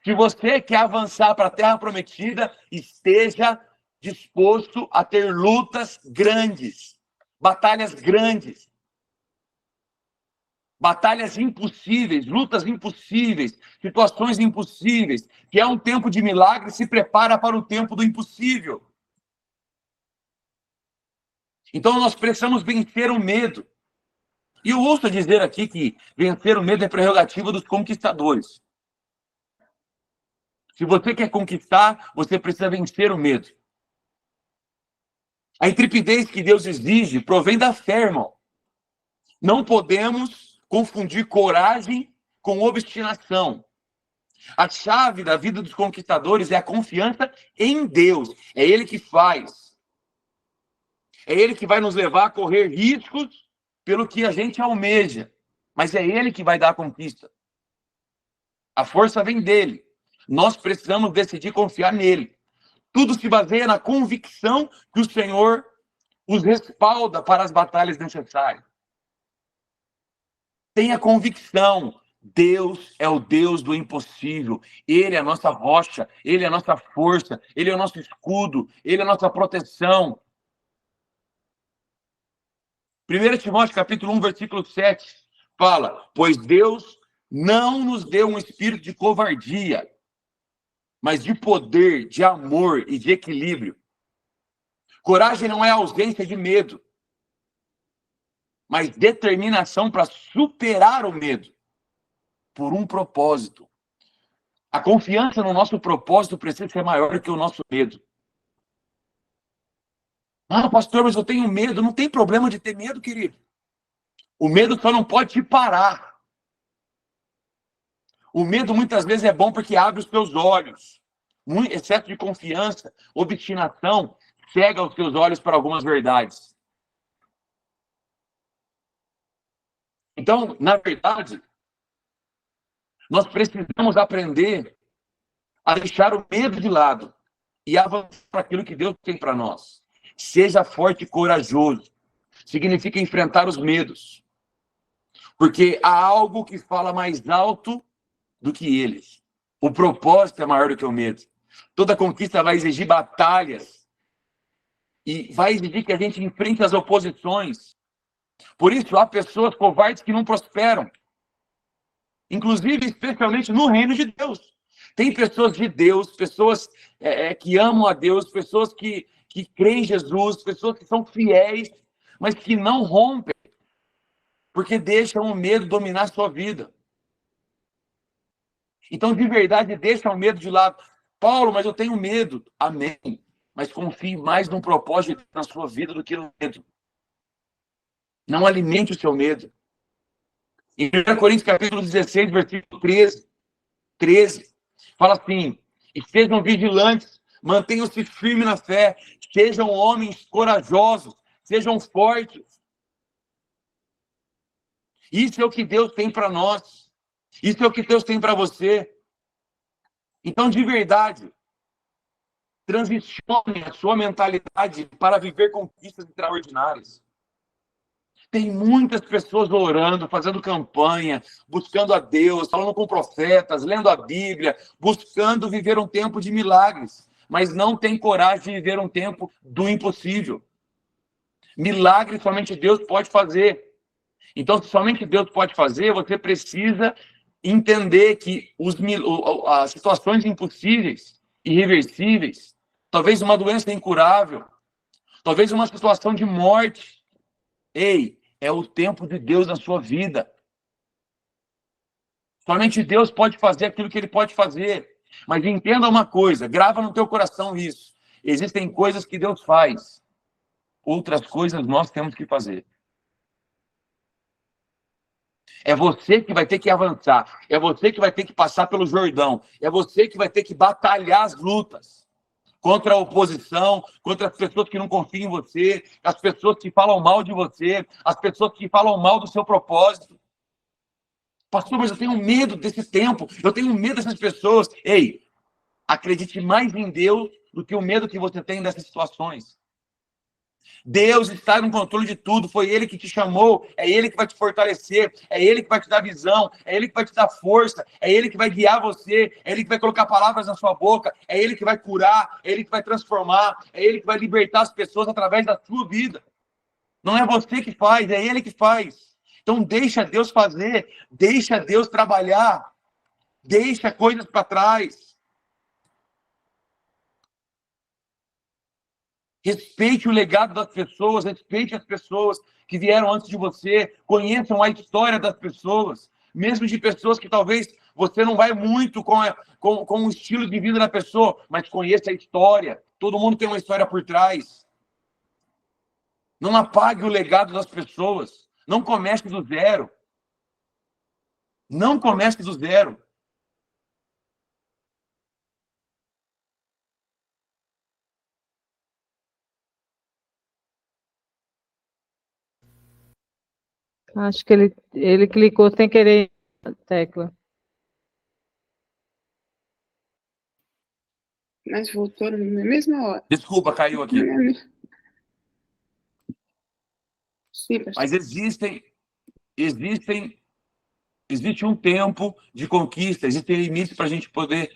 Se você quer avançar para a Terra Prometida, esteja disposto a ter lutas grandes, batalhas grandes. Batalhas impossíveis, lutas impossíveis, situações impossíveis, que é um tempo de milagre, se prepara para o tempo do impossível. Então nós precisamos vencer o medo. E eu ouço dizer aqui que vencer o medo é prerrogativa dos conquistadores. Se você quer conquistar, você precisa vencer o medo. A intrepidez que Deus exige provém da fé, irmão. Não podemos confundir coragem com obstinação. A chave da vida dos conquistadores é a confiança em Deus. É Ele que faz. É Ele que vai nos levar a correr riscos pelo que a gente almeja. Mas é Ele que vai dar a conquista. A força vem dele. Nós precisamos decidir confiar nele. Tudo se baseia na convicção que o Senhor os respalda para as batalhas necessárias. Tenha convicção. Deus é o Deus do impossível. Ele é a nossa rocha, Ele é a nossa força, Ele é o nosso escudo, Ele é a nossa proteção. 1 Timóteo capítulo 1, versículo 7, fala, pois Deus não nos deu um espírito de covardia, mas de poder, de amor e de equilíbrio. Coragem não é ausência de medo, mas determinação para superar o medo por um propósito. A confiança no nosso propósito precisa ser maior do que o nosso medo. Ah, pastor, mas eu tenho medo. Não tem problema de ter medo, querido. O medo só não pode te parar. O medo muitas vezes é bom porque abre os teus olhos. Excesso de confiança, obstinação, cega os teus olhos para algumas verdades. Então, na verdade, nós precisamos aprender a deixar o medo de lado e avançar para aquilo que Deus tem para nós. Seja forte e corajoso. Significa enfrentar os medos. Porque há algo que fala mais alto do que eles. O propósito é maior do que o medo. Toda conquista vai exigir batalhas. E vai exigir que a gente enfrente as oposições. Por isso, há pessoas covardes que não prosperam. Inclusive, especialmente no reino de Deus. Tem pessoas de Deus, pessoas que amam a Deus, pessoas que creem em Jesus, pessoas que são fiéis, mas que não rompem, porque deixam o medo dominar a sua vida. Então, de verdade, deixa o medo de lado. Paulo, mas eu tenho medo. Amém. Mas confie mais no propósito na sua vida do que no medo. Não alimente o seu medo. Em 1 Coríntios, capítulo 16, versículo 13, fala assim: e sejam vigilantes, mantenham-se firmes na fé, sejam homens corajosos, sejam fortes. Isso é o que Deus tem para nós. Isso é o que Deus tem para você. Então, de verdade, transicione a sua mentalidade para viver conquistas extraordinárias. Tem muitas pessoas orando, fazendo campanha, buscando a Deus, falando com profetas, lendo a Bíblia, buscando viver um tempo de milagres, mas não tem coragem de viver um tempo do impossível. Milagre somente Deus pode fazer. Então, se somente Deus pode fazer, você precisa entender que as situações impossíveis, irreversíveis, talvez uma doença incurável, talvez uma situação de morte, é o tempo de Deus na sua vida. Somente Deus pode fazer aquilo que Ele pode fazer. Mas entenda uma coisa, grava no teu coração isso. Existem coisas que Deus faz, outras coisas nós temos que fazer. É você que vai ter que avançar. É você que vai ter que passar pelo Jordão. É você que vai ter que batalhar as lutas contra a oposição, contra as pessoas que não confiam em você, as pessoas que falam mal de você, as pessoas que falam mal do seu propósito. Pastor, mas eu tenho medo desse tempo. Eu tenho medo dessas pessoas. Acredite mais em Deus do que o medo que você tem dessas situações. Deus está no controle de tudo, foi Ele que te chamou, é Ele que vai te fortalecer, é Ele que vai te dar visão, é Ele que vai te dar força, é Ele que vai guiar você, é Ele que vai colocar palavras na sua boca, é Ele que vai curar, é Ele que vai transformar, é Ele que vai libertar as pessoas através da sua vida. Não é você que faz, é Ele que faz. Então deixa Deus fazer, deixa Deus trabalhar, deixa coisas para trás. Respeite o legado das pessoas, respeite as pessoas que vieram antes de você, conheçam a história das pessoas, mesmo de pessoas que talvez você não vai muito com o estilo de vida da pessoa, mas conheça a história. Todo mundo tem uma história por trás. Não apague o legado das pessoas. Não comece do zero. Não comece do zero.
Acho que ele clicou sem querer na tecla.
Mas voltou na mesma hora.
Desculpa, caiu aqui.
Sim, pastor.
Mas existe um tempo de conquista, existem limites para a gente poder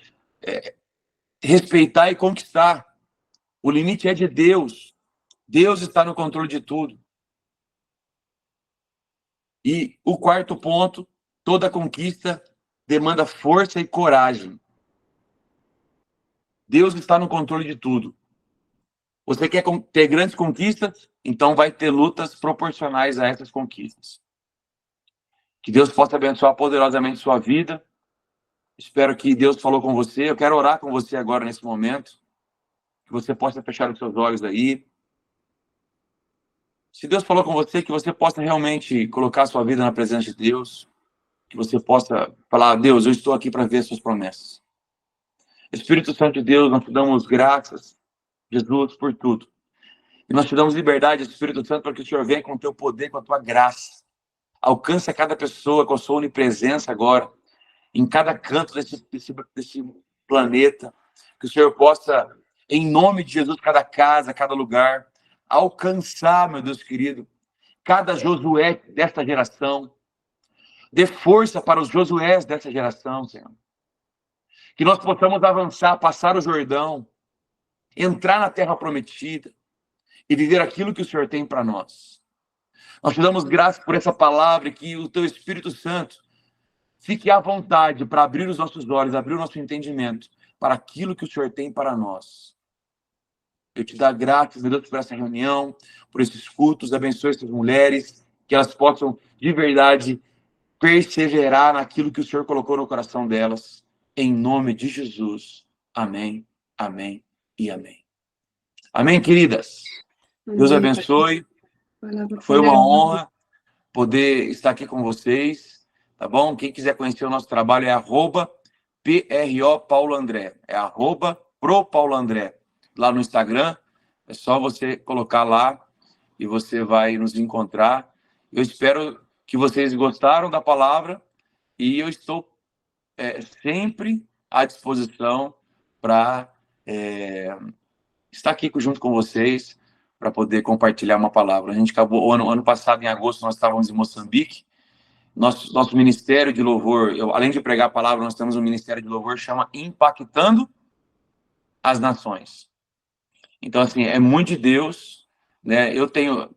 respeitar e conquistar. O limite é de Deus. Deus está no controle de tudo. E o quarto ponto, toda conquista demanda força e coragem. Deus está no controle de tudo. Você quer ter grandes conquistas? Então vai ter lutas proporcionais a essas conquistas. Que Deus possa abençoar poderosamente sua vida. Espero que Deus falou com você. Eu quero orar com você agora nesse momento. Que você possa fechar os seus olhos aí. Se Deus falou com você, que você possa realmente colocar a sua vida na presença de Deus. Que você possa falar: Deus, eu estou aqui para ver as suas promessas. Espírito Santo de Deus, nós te damos graças, Jesus, por tudo. E nós te damos liberdade, Espírito Santo, para que o Senhor venha com o teu poder, com a tua graça. Alcance a cada pessoa com a sua onipresença agora, em cada canto planeta, que o Senhor possa, em nome de Jesus, cada casa, cada lugar, alcançar, meu Deus querido, cada Josué desta geração. Dê força para os Josués dessa geração, Senhor. Que nós possamos avançar, passar o Jordão, entrar na terra prometida e viver aquilo que o Senhor tem para nós. Nós te damos graças por essa palavra, que o teu Espírito Santo fique à vontade para abrir os nossos olhos, abrir o nosso entendimento para aquilo que o Senhor tem para nós. Eu te dou graças, meu Deus, por essa reunião, por esses cultos, abençoe essas mulheres, que elas possam, de verdade, perseverar naquilo que o Senhor colocou no coração delas, em nome de Jesus. Amém, amém e amém. Amém, queridas? Deus abençoe. Foi uma honra poder estar aqui com vocês, tá bom? Quem quiser conhecer o nosso trabalho é @PRO Paulo André, @Pro Paulo André, lá no Instagram. É só você colocar lá e você vai nos encontrar. Eu espero que vocês gostaram da palavra e eu estou sempre à disposição para estar aqui junto com vocês para poder compartilhar uma palavra. A gente acabou, ano passado, em agosto, nós estávamos em Moçambique. Nosso ministério de louvor, além de pregar a palavra, nós temos um ministério de louvor que chama Impactando as Nações. Então, assim, é muito de Deus, né? Eu tenho,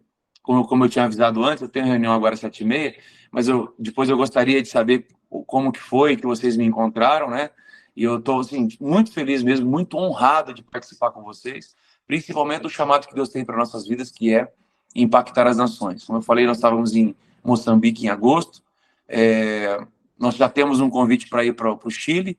como eu tinha avisado antes, eu tenho reunião agora às 7h30, mas depois eu gostaria de saber como que foi que vocês me encontraram, né? E eu estou, assim, muito feliz mesmo, muito honrado de participar com vocês, principalmente do chamado que Deus tem para nossas vidas, que é impactar as nações. Como eu falei, nós estávamos em Moçambique em agosto, nós já temos um convite para ir para o Chile,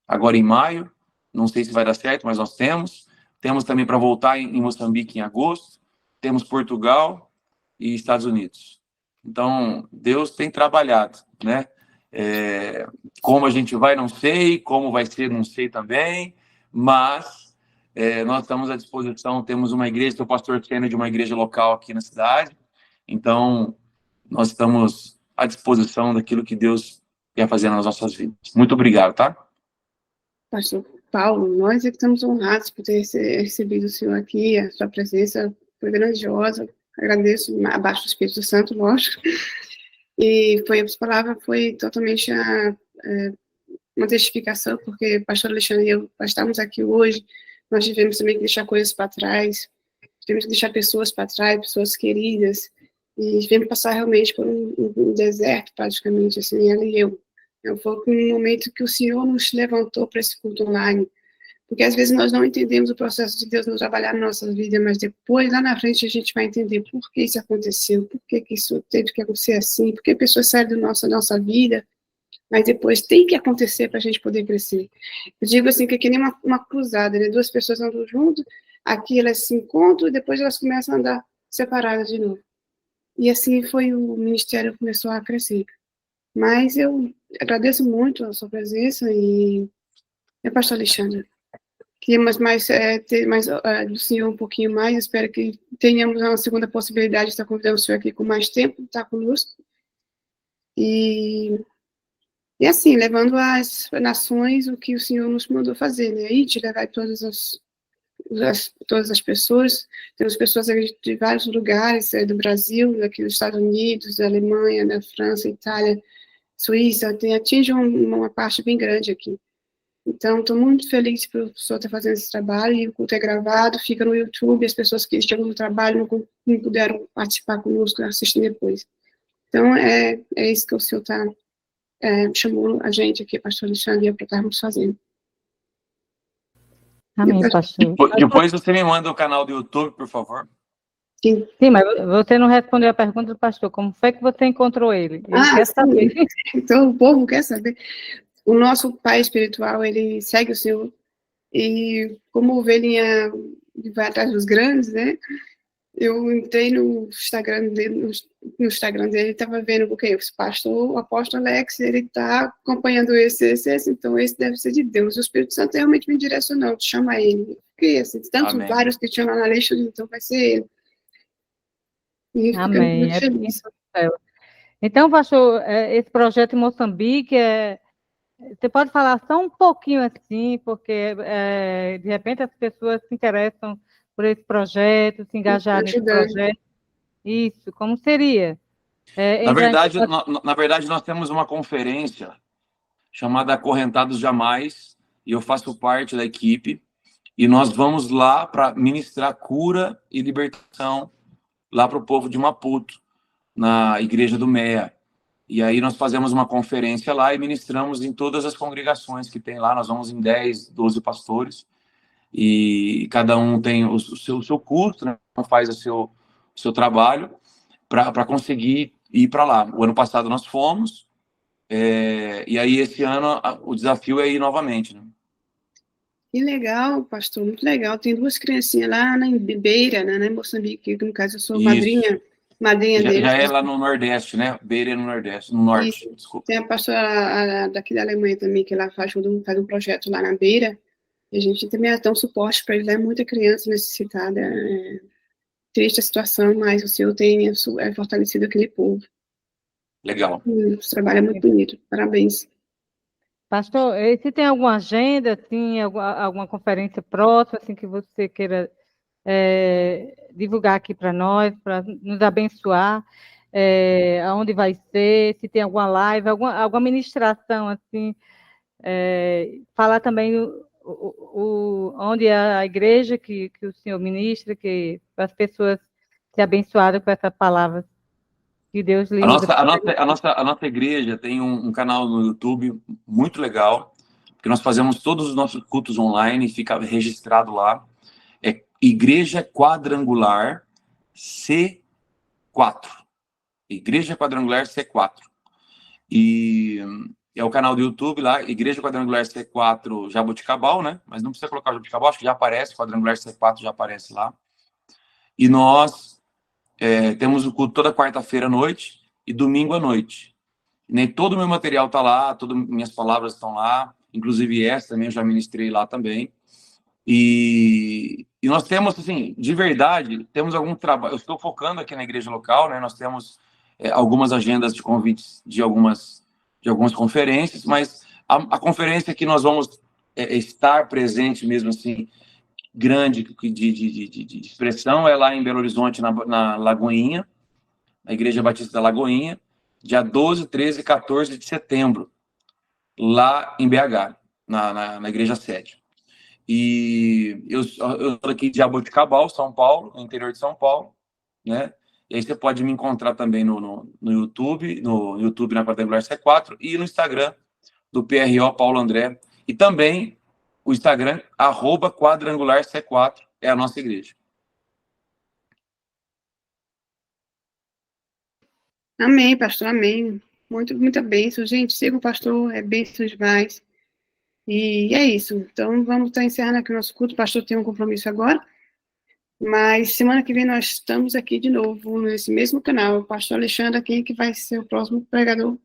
agora em maio, não sei se vai dar certo, mas nós temos. Temos também para voltar em Moçambique em agosto, temos Portugal e Estados Unidos. Então, Deus tem trabalhado, né? Como a gente vai, não sei, como vai ser, não sei também, mas nós estamos à disposição, temos uma igreja, sou pastor sênior de uma igreja local aqui na cidade, então nós estamos à disposição daquilo que Deus quer fazer nas nossas vidas. Muito obrigado, tá?
Pastor Paulo, nós é que estamos honrados por ter recebido o senhor aqui, a sua presença foi grandiosa, agradeço, abaixo do Espírito Santo, lógico, e as palavras foi totalmente uma testificação, porque o pastor Alexandre e eu, nós estamos aqui hoje, nós tivemos também que deixar coisas para trás, tivemos que deixar pessoas para trás, pessoas queridas, e tivemos que passar realmente por um deserto, praticamente, assim, ela e eu. Foi um momento que o Senhor nos levantou para esse culto online, porque às vezes nós não entendemos o processo de Deus nos trabalhar na nossa vida, mas depois, lá na frente, a gente vai entender por que isso aconteceu, por que isso teve que acontecer assim, por que pessoas saem da nossa vida, mas depois tem que acontecer para a gente poder crescer. Eu digo assim, que é que nem uma cruzada, né? Duas pessoas andam juntas, aqui elas se encontram e depois elas começam a andar separadas de novo. E assim foi o ministério começou a crescer. Mas eu agradeço muito a sua presença e pastor Alexandre, queríamos ter mais do senhor um pouquinho mais, espero que tenhamos uma segunda possibilidade de estar convidando o senhor aqui com mais tempo, estar conosco, e assim, levando às nações o que o senhor nos mandou fazer, né, e de levar todas as pessoas, temos pessoas de vários lugares, do Brasil, aqui dos Estados Unidos, da Alemanha, da França, Itália, Suíça, atinge uma parte bem grande aqui. Então, estou muito feliz por o senhor estar fazendo esse trabalho, e o culto é gravado, fica no YouTube, as pessoas que chegam no trabalho não puderam participar conosco, assistem depois. Então, é isso que o senhor chamou a gente aqui, pastor Alexandre, para estarmos fazendo.
Amém, pastor.
Depois você me manda o canal do YouTube, por favor.
Sim,
mas você não respondeu a pergunta do pastor. Como foi que você encontrou ele? Ele quer saber.
Então, o povo quer saber. O nosso pai espiritual, ele segue o Senhor, e como ovelhinha vai atrás dos grandes, né? Eu entrei no Instagram dele, estava vendo o apóstolo Alex, ele está acompanhando esse, então esse deve ser de Deus. O Espírito Santo realmente me direcionou, chama ele. Porque, assim, tantos vários que tinham lá na lista, então vai ser ele. E
amém. Então, pastor, esse projeto em Moçambique Você pode falar só um pouquinho assim, porque de repente as pessoas se interessam por esse projeto, se engajar nesse
Ajudando.
projeto. Isso, como seria?
Na
Entrar em
verdade,
contato.
na verdade, nós temos uma conferência chamada Acorrentados Jamais, e eu faço parte da equipe, e nós vamos lá para ministrar cura e libertação lá para o povo de Maputo, na igreja do MEA. E aí nós fazemos uma conferência lá e ministramos em todas as congregações que tem lá. Nós vamos em 10, 12 pastores, e cada um tem o seu curso, né? Faz o seu trabalho para conseguir ir para lá. O ano passado nós fomos, e aí esse ano o desafio é ir novamente, né?
Que legal, pastor, muito legal. Tem duas criancinhas lá na Beira, né, em Moçambique, que no caso eu sou
Isso.
madrinha
Já
deles.
é lá no Nordeste, né? Beira é no Nordeste, no Norte,
Isso.
desculpa.
Tem a pastora daqui da Alemanha também, que ela faz um projeto lá na Beira, e a gente também dá um suporte para eles, é muita criança necessitada, triste a situação, mas o Senhor tem fortalecido aquele povo.
Legal.
O trabalho é muito bonito, parabéns.
Pastor, se tem alguma agenda, assim, alguma conferência próxima, assim, que você queira divulgar aqui para nós, para nos abençoar, aonde vai ser, se tem alguma live, alguma ministração, assim, falar também onde é a igreja que o senhor ministra, que as pessoas se abençoaram com essa palavra que Deus lhe usa.
A nossa igreja tem um canal no YouTube muito legal, que nós fazemos todos os nossos cultos online, fica registrado lá. É Igreja Quadrangular C4. Igreja Quadrangular C4. E é o canal do YouTube lá, Igreja Quadrangular C4 Jaboticabal, né? Mas não precisa colocar Jaboticabal, acho que já aparece, Quadrangular C4 já aparece lá. E nós temos o culto toda quarta-feira à noite e domingo à noite. Nem todo o meu material está lá, todas minhas palavras estão lá, inclusive essa também eu já ministrei lá também. E nós temos, assim, de verdade, temos algum trabalho. Eu estou focando aqui na igreja local, né? Nós temos algumas agendas de convites de algumas conferências, mas a conferência que nós vamos estar presente mesmo, assim, grande de expressão, é lá em Belo Horizonte, na Lagoinha, na Igreja Batista da Lagoinha, dia 12, 13 e 14 de setembro, lá em BH, na Igreja Sede. E eu estou aqui de Jaboticabal, São Paulo, no interior de São Paulo, né? E aí você pode me encontrar também no YouTube, na Quadrangular C4, e no Instagram do PRO Paulo André. E também o Instagram, @Quadrangular C4, é a nossa igreja.
Amém, pastor, amém. Muita bênção. Gente, siga o pastor, é bênção demais. E é isso. Então, vamos estar encerrando aqui o nosso culto. O pastor tem um compromisso agora. Mas semana que vem nós estamos aqui de novo, nesse mesmo canal. O pastor Alexandre aqui, que vai ser o próximo pregador.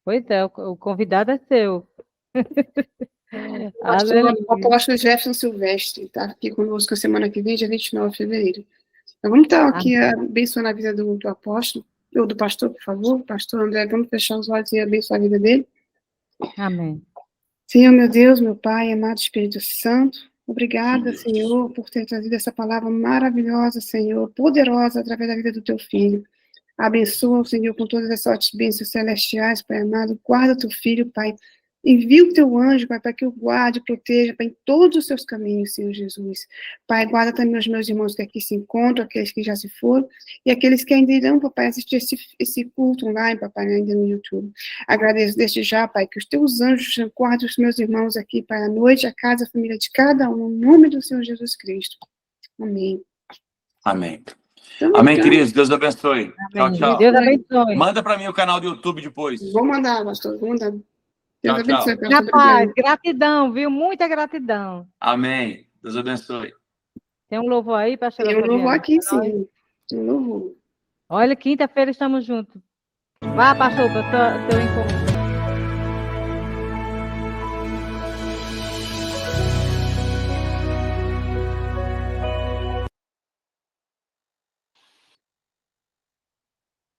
Pois é, o convidado é seu.
O pastor
Aleluia.
apóstolo Jefferson Silvestre está aqui conosco a semana que vem, dia 29 de fevereiro. Então, vamos estar aqui abençoando a vida do apóstolo, ou do pastor, por favor. Pastor André, vamos fechar os olhos e abençoar a vida dele.
Amém.
Senhor, meu Deus, meu Pai, amado Espírito Santo, obrigada, Senhor, por ter trazido essa palavra maravilhosa, Senhor, poderosa, através da vida do teu filho. Abençoa, Senhor, com todas essas bênçãos celestiais, Pai amado. Guarda teu filho, Pai. Envia o teu anjo, Pai, para que o guarde, proteja, Pai, em todos os seus caminhos, Senhor Jesus. Pai, guarda também os meus irmãos que aqui se encontram, aqueles que já se foram, e aqueles que ainda irão, Papai, assistir esse culto online, Papai, ainda no YouTube. Agradeço desde já, Pai, que os teus anjos guardem os meus irmãos aqui, Pai, à noite, a casa, a família de cada um, no nome do Senhor Jesus Cristo. Amém.
Amém.
Então,
Amém, queridos. Deus abençoe.
Amém.
Tchau, tchau.
Deus abençoe.
Manda para mim o canal do YouTube depois.
Vou mandar, pastor, vou mandar. Deus
Tchau,
abençoe,
tchau.
pastor.
Rapaz, gratidão, viu? Muita gratidão.
Amém. Deus abençoe.
Tem um louvor aí, pastora
Tem um louvor
Fabiana?
aqui, sim. Tem um louvor.
Olha, quinta-feira estamos juntos. Vá, pastor, para o seu encontro.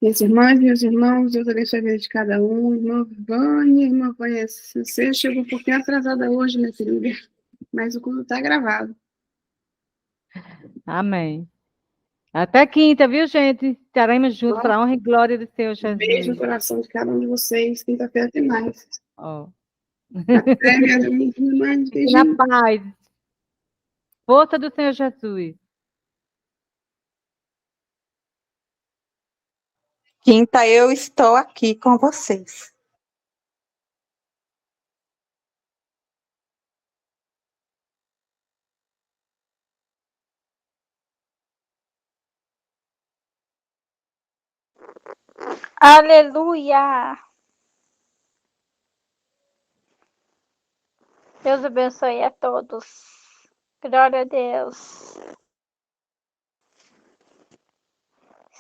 Minhas irmãs, meus irmãos, Deus abençoe a vida de cada um. Irmã Vânia, você chegou um pouquinho atrasada hoje, minha querida, mas o culto está gravado.
Amém. Até quinta, viu, gente? Estaremos juntos para a honra e glória do Senhor Jesus.
Beijo no coração de cada um de vocês. Quinta-feira tem mais.
Ó.
Até, minhas irmãs.
Fique na paz. Força do Senhor Jesus.
Quinta, eu estou aqui com vocês.
Aleluia! Deus abençoe a todos. Glória a Deus.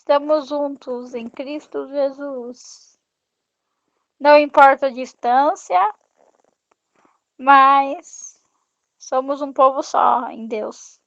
Estamos juntos em Cristo Jesus. Não importa a distância, mas somos um povo só em Deus.